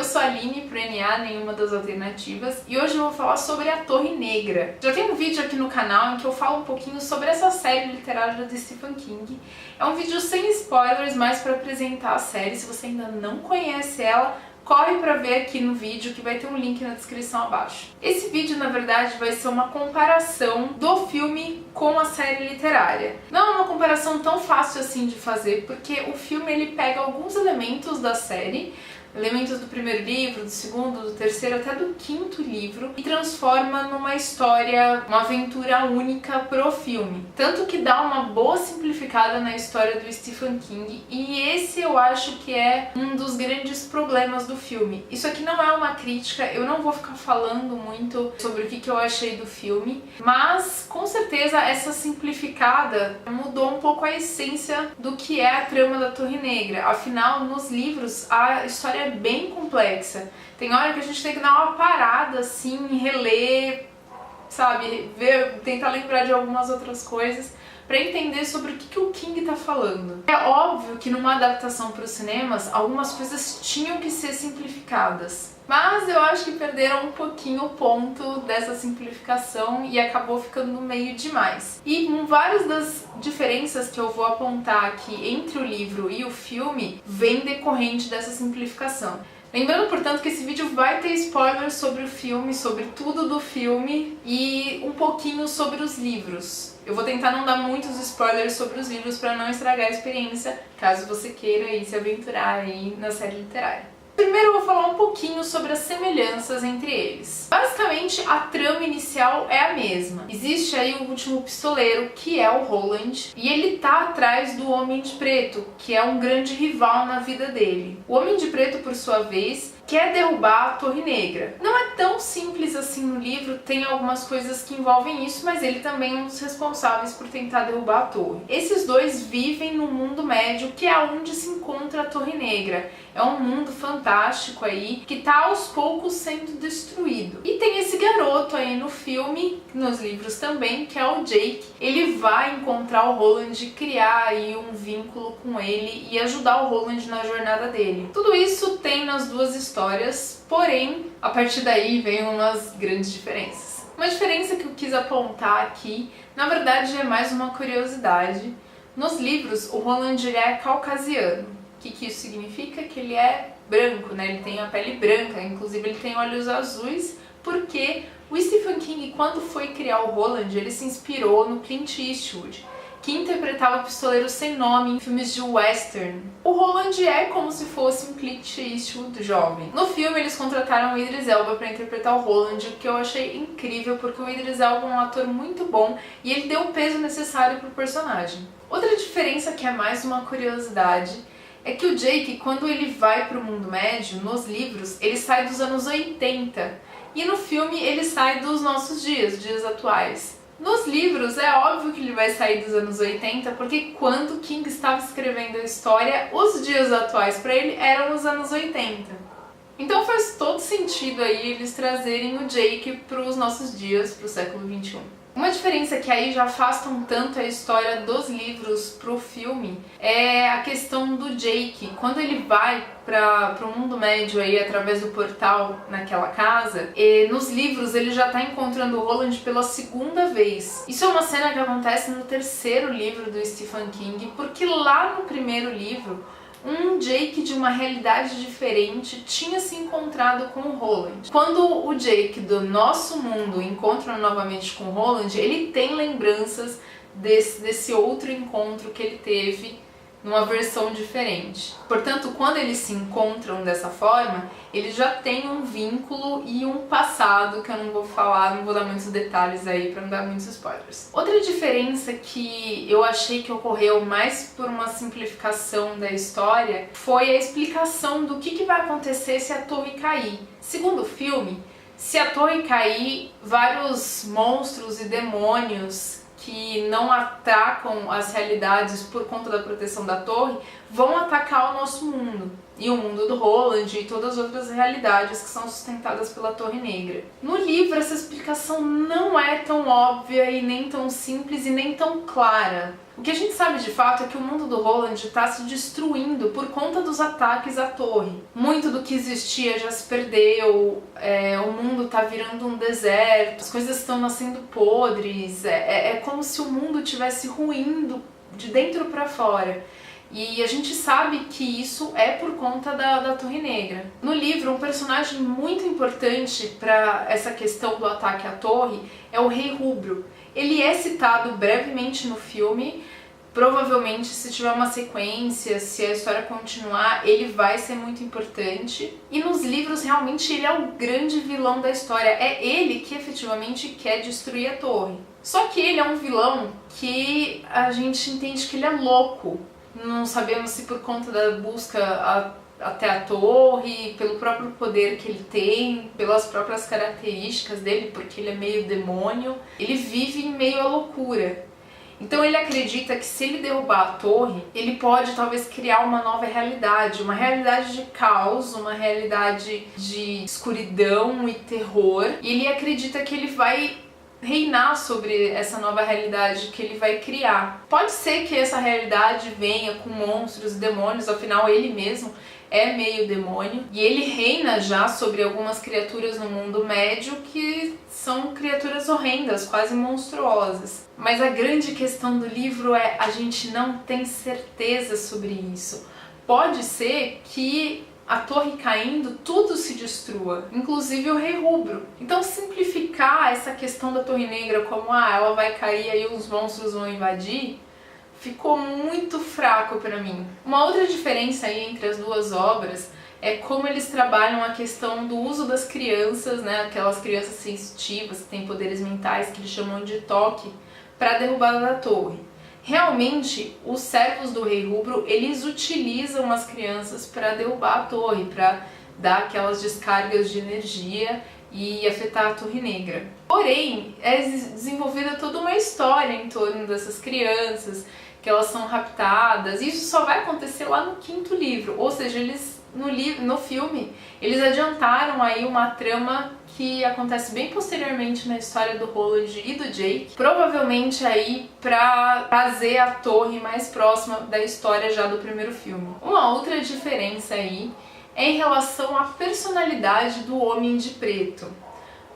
sou a Aline, pro NA, nenhuma das alternativas, e hoje eu vou falar sobre a Torre Negra. Já tem um vídeo aqui no canal em que eu falo um pouquinho sobre essa série literária do Stephen King. É um vídeo sem spoilers, mas para apresentar a série. Se você ainda não conhece ela, corre para ver aqui no vídeo, que vai ter um link na descrição abaixo. Esse vídeo, na verdade, vai ser uma comparação do filme com a série literária. Não é uma comparação tão fácil assim de fazer, porque o filme ele pega alguns elementos da série, elementos do primeiro livro, do segundo, do terceiro, até do quinto livro, e transforma numa história, uma aventura única pro filme. Tanto que dá uma boa simplificada na história do Stephen King, e esse eu acho que é um dos grandes problemas do filme. Isso aqui não é uma crítica, eu não vou ficar falando muito sobre o que eu achei do filme, mas com certeza essa simplificada mudou um pouco a essência do que é a trama da Torre Negra. Afinal, nos livros, a história é bem complexa. Tem hora que a gente tem que dar uma parada assim, reler, sabe, ver, tentar lembrar de algumas outras coisas para entender sobre o que o King tá falando. É óbvio que numa adaptação para os cinemas, algumas coisas tinham que ser simplificadas, mas eu acho que perderam um pouquinho o ponto dessa simplificação e acabou ficando meio demais. E com várias das diferenças que eu vou apontar aqui entre o livro e o filme, vem decorrente dessa simplificação. Lembrando, portanto, que esse vídeo vai ter spoilers sobre o filme, sobre tudo do filme e um pouquinho sobre os livros. Eu vou tentar não dar muitos spoilers sobre os livros para não estragar a experiência, caso você queira aí se aventurar aí na série literária. Primeiro eu vou falar um pouquinho sobre as semelhanças entre eles. Basicamente, a trama inicial é a mesma. Existe aí o último pistoleiro, que é o Roland, e ele tá atrás do Homem de Preto, que é um grande rival na vida dele. O Homem de Preto, por sua vez, quer derrubar a Torre Negra. Não é tão simples assim no livro, tem algumas coisas que envolvem isso, mas ele também é um dos responsáveis por tentar derrubar a torre. Esses dois vivem no mundo médio, que é onde se encontra a Torre Negra. É um mundo fantástico aí, que tá aos poucos sendo destruído. E tem esse garoto aí no filme, nos livros também, que é o Jake. Ele vai encontrar o Roland, criar aí um vínculo com ele e ajudar o Roland na jornada dele. Tudo isso tem nas duas histórias, porém, a partir daí vem umas grandes diferenças. Uma diferença que eu quis apontar aqui, na verdade é mais uma curiosidade. Nos livros, o Roland ele é caucasiano. O que isso significa? Que ele é branco, né? Ele tem a pele branca, inclusive ele tem olhos azuis, porque o Stephen King, quando foi criar o Roland, ele se inspirou no Clint Eastwood, que interpretava pistoleiros sem nome em filmes de western. O Roland é como se fosse um Clint Eastwood jovem. No filme eles contrataram o Idris Elba para interpretar o Roland, o que eu achei incrível, porque o Idris Elba é um ator muito bom e ele deu o peso necessário para o personagem. Outra diferença que é mais uma curiosidade é que o Jake, quando ele vai para o mundo médio, nos livros, ele sai dos anos 80 e no filme ele sai dos nossos dias atuais. Nos livros é óbvio que ele vai sair dos anos 80, porque quando King estava escrevendo a história, os dias atuais para ele eram os anos 80. Então faz todo sentido aí eles trazerem o Jake para os nossos dias, para o século 21. Uma diferença que aí já afasta um tanto a história dos livros pro filme é a questão do Jake. Quando ele vai pro mundo médio aí através do portal naquela casa, nos livros ele já tá encontrando o Roland pela segunda vez. Isso é uma cena que acontece no terceiro livro do Stephen King, porque lá no primeiro livro um Jake de uma realidade diferente tinha se encontrado com o Roland. Quando o Jake do nosso mundo encontra novamente com o Roland, ele tem lembranças desse outro encontro que ele teve numa versão diferente. Portanto, quando eles se encontram dessa forma, eles já têm um vínculo e um passado que eu não vou falar, não vou dar muitos detalhes aí para não dar muitos spoilers. Outra diferença que eu achei que ocorreu mais por uma simplificação da história foi a explicação do que vai acontecer se a torre cair. Segundo o filme, se a torre cair, vários monstros e demônios que não atacam as realidades por conta da proteção da torre vão atacar o nosso mundo e o mundo do Roland e todas as outras realidades que são sustentadas pela Torre Negra. No livro essa explicação não é tão óbvia e nem tão simples e nem tão clara. O que a gente sabe de fato é que o mundo do Roland está se destruindo por conta dos ataques à torre. Muito do que existia já se perdeu, o mundo está virando um deserto, as coisas estão nascendo podres, é como se o mundo estivesse ruindo de dentro para fora. E a gente sabe que isso é por conta da Torre Negra. No livro, um personagem muito importante para essa questão do ataque à torre é o Rei Rubro. Ele é citado brevemente no filme, provavelmente se tiver uma sequência, se a história continuar, ele vai ser muito importante. E nos livros, realmente, ele é o grande vilão da história. É ele que efetivamente quer destruir a torre. Só que ele é um vilão que a gente entende que ele é louco. Não sabemos se por conta da busca até a torre, pelo próprio poder que ele tem, pelas próprias características dele, porque ele é meio demônio. Ele vive em meio à loucura. Então ele acredita que se ele derrubar a torre, ele pode talvez criar uma nova realidade, uma realidade de caos, uma realidade de escuridão e terror. E ele acredita que ele vai reinar sobre essa nova realidade que ele vai criar. Pode ser que essa realidade venha com monstros e demônios, afinal ele mesmo é meio demônio, e ele reina já sobre algumas criaturas no mundo médio que são criaturas horrendas, quase monstruosas. Mas a grande questão do livro é a gente não tem certeza sobre isso. Pode ser que a torre caindo, tudo se destrua, inclusive o Rei Rubro. Então simplificar essa questão da Torre Negra como ela vai cair aí os monstros vão invadir, ficou muito fraco para mim. Uma outra diferença aí entre as duas obras é como eles trabalham a questão do uso das crianças, né, aquelas crianças sensitivas que têm poderes mentais que eles chamam de toque, para a derrubada da torre. Realmente, os servos do Rei Rubro, eles utilizam as crianças para derrubar a torre, para dar aquelas descargas de energia e afetar a Torre Negra. Porém, é desenvolvida toda uma história em torno dessas crianças, que elas são raptadas, e isso só vai acontecer lá no 5º livro, ou seja, eles no filme, eles adiantaram aí uma trama que acontece bem posteriormente na história do Roland e do Jake, provavelmente aí pra trazer a torre mais próxima da história já do primeiro filme. Uma outra diferença aí é em relação à personalidade do Homem de Preto.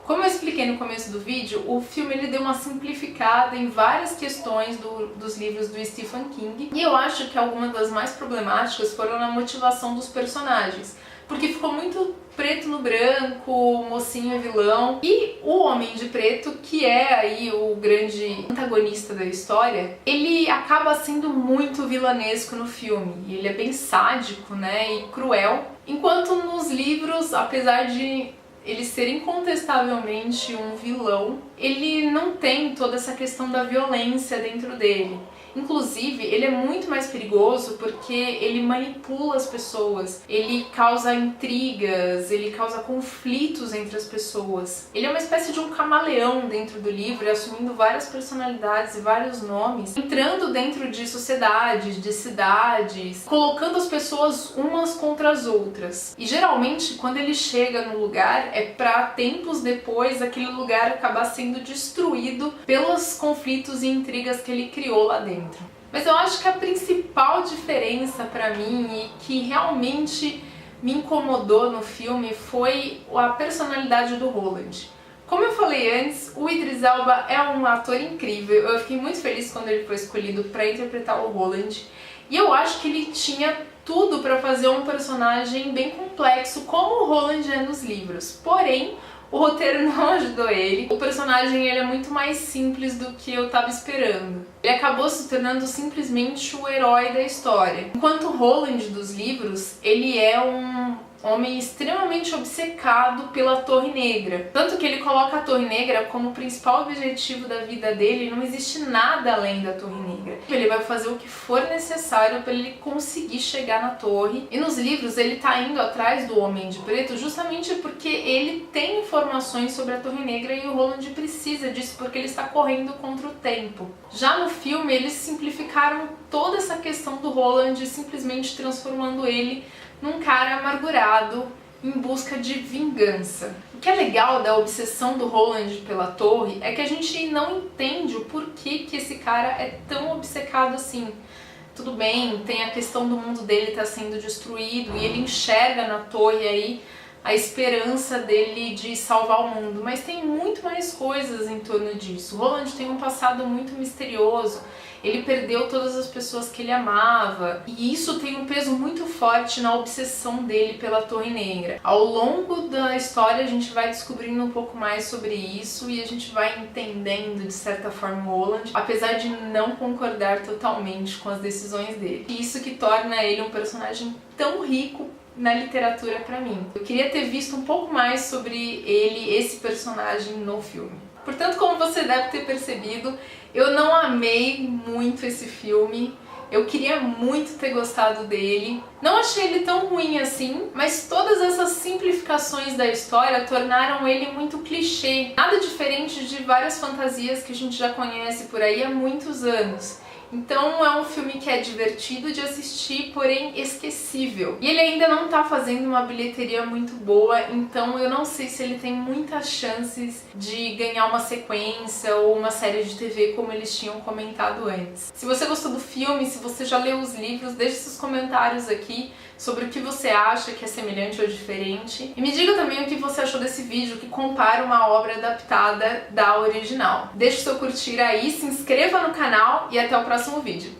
Como eu expliquei no começo do vídeo, o filme ele deu uma simplificada em várias questões dos livros do Stephen King, e eu acho que algumas das mais problemáticas foram na motivação dos personagens, porque ficou muito preto no branco, o mocinho é vilão, e o Homem de Preto, que é aí o grande antagonista da história, ele acaba sendo muito vilanesco no filme, e ele é bem sádico, né, e cruel, enquanto nos livros, apesar de ele ser incontestavelmente um vilão, ele não tem toda essa questão da violência dentro dele. Inclusive, ele é muito mais perigoso porque ele manipula as pessoas, ele causa intrigas, ele causa conflitos entre as pessoas. Ele é uma espécie de um camaleão dentro do livro, assumindo várias personalidades e vários nomes, entrando dentro de sociedades, de cidades, colocando as pessoas umas contra as outras. E geralmente, quando ele chega no lugar, é para tempos depois aquele lugar acabar sendo destruído pelos conflitos e intrigas que ele criou lá dentro. Mas eu acho que a principal diferença para mim e que realmente me incomodou no filme foi a personalidade do Roland. Como eu falei antes, o Idris Elba é um ator incrível, eu fiquei muito feliz quando ele foi escolhido para interpretar o Roland, e eu acho que ele tinha tudo para fazer um personagem bem complexo, como o Roland é nos livros. Porém, o roteiro não ajudou ele. O personagem ele é muito mais simples do que eu tava esperando. Ele acabou se tornando simplesmente o herói da história. Enquanto o Roland dos livros, ele é um homem extremamente obcecado pela Torre Negra. Tanto que ele coloca a Torre Negra como o principal objetivo da vida dele, não existe nada além da Torre Negra. Ele vai fazer o que for necessário para ele conseguir chegar na torre. E nos livros ele tá indo atrás do Homem de Preto justamente porque ele tem informações sobre a Torre Negra e o Roland precisa disso porque ele está correndo contra o tempo. Já no filme eles simplificaram toda essa questão do Roland, simplesmente transformando ele num cara amargurado em busca de vingança. O que é legal da obsessão do Roland pela torre é que a gente não entende o porquê que esse cara é tão obcecado assim. Tudo bem, tem a questão do mundo dele estar sendo destruído e ele enxerga na torre aí a esperança dele de salvar o mundo, mas tem muito mais coisas em torno disso. O Roland tem um passado muito misterioso, ele perdeu todas as pessoas que ele amava, e isso tem um peso muito forte na obsessão dele pela Torre Negra. Ao longo da história a gente vai descobrindo um pouco mais sobre isso e a gente vai entendendo de certa forma o Roland, apesar de não concordar totalmente com as decisões dele. E isso que torna ele um personagem tão rico na literatura pra mim. Eu queria ter visto um pouco mais sobre ele, esse personagem, no filme. Portanto, como você deve ter percebido, eu não amei muito esse filme. Eu queria muito ter gostado dele. Não achei ele tão ruim assim, mas todas essas simplificações da história tornaram ele muito clichê. Nada diferente de várias fantasias que a gente já conhece por aí há muitos anos. Então é um filme que é divertido de assistir, porém esquecível. E ele ainda não tá fazendo uma bilheteria muito boa, então eu não sei se ele tem muitas chances de ganhar uma sequência ou uma série de TV como eles tinham comentado antes. Se você gostou do filme, se você já leu os livros, deixe seus comentários aqui sobre o que você acha que é semelhante ou diferente. E me diga também o que você achou desse vídeo que compara uma obra adaptada da original. Deixe o seu curtir aí, se inscreva no canal e até o próximo vídeo.